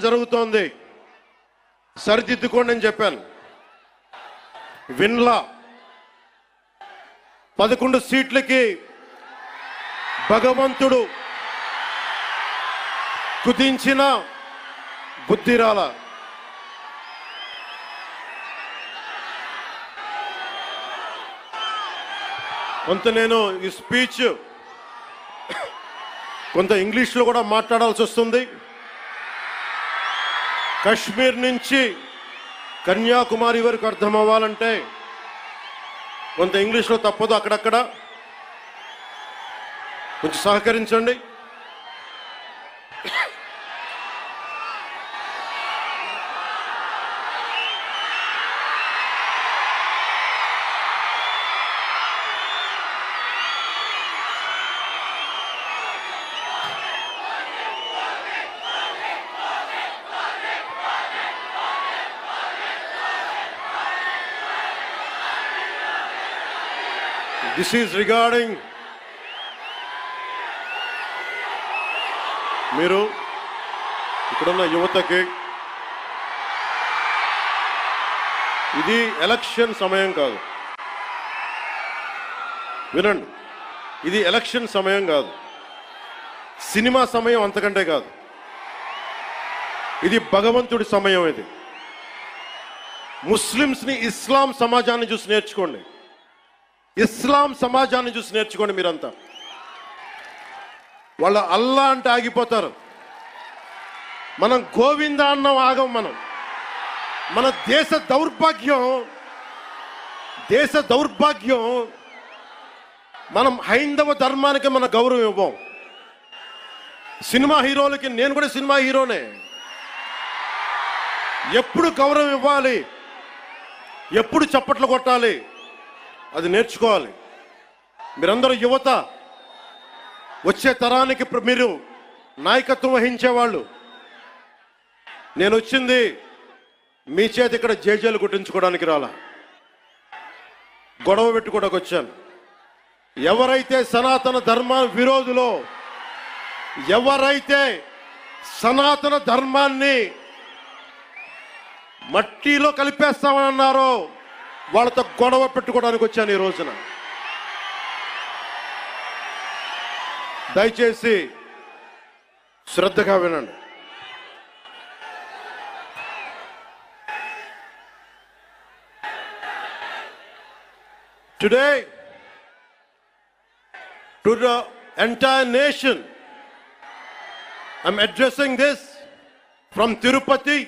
జరుగుతోంది, సరిదిద్దుకోండి అని చెప్పాను. విన్లా 11 సీట్లకి భగవంతుడు కుదించిన బుద్ధిరాల. కొంత నేను ఈ స్పీచ్ కొంత ఇంగ్లీష్లో కూడా మాట్లాడాల్సి వస్తుంది. కశ్మీర్ నుంచి కన్యాకుమారి వరకు అర్థం అవ్వాలంటే కొంత ఇంగ్లీష్లో తప్పదు, అక్కడక్కడ కొంచెం సహకరించండి. This is regarding మీరు ఇక్కడున్న యువతకి, ఇది ఎలక్షన్ సమయం కాదు. వినండి, ఇది ఎలక్షన్ సమయం కాదు, సినిమా సమయం అంతకంటే కాదు. ఇది భగవంతుడి సమయం. ఇది ముస్లిమ్స్ని, ఇస్లాం సమాజాన్ని చూసి నేర్చుకోండి. ఇస్లాం సమాజాన్ని చూసి నేర్చుకోండి. మీరంతా వాళ్ళ అల్లా అంటే ఆగిపోతారు, మనం గోవింద అన్నం ఆగం. మన దేశ దౌర్భాగ్యం మనం హైందవ ధర్మానికి మన గౌరవం ఇవ్వం. సినిమా హీరోలకి, నేను కూడా సినిమా హీరోనే, ఎప్పుడు గౌరవం ఇవ్వాలి, ఎప్పుడు చప్పట్లు కొట్టాలి, అది నేర్చుకోవాలి. మీరందరూ యువత, వచ్చే తరానికి మీరు నాయకత్వం వహించేవాళ్ళు. నేను వచ్చింది మీ చేతి ఇక్కడ జేజేలు కొట్టించుకోవడానికి రాలా, గొడవ పెట్టుకోవడానికి వచ్చాను. ఎవరైతే సనాతన ధర్మ విరోధులో, ఎవరైతే సనాతన ధర్మాన్ని మట్టిలో కలిపేస్తామని అన్నారో వాళ్ళతో గొడవ పెట్టుకోవడానికి వచ్చాను ఈ రోజున. దయచేసి శ్రద్ధగా వినండి. Today, to the entire nation, I'm addressing this from Tirupati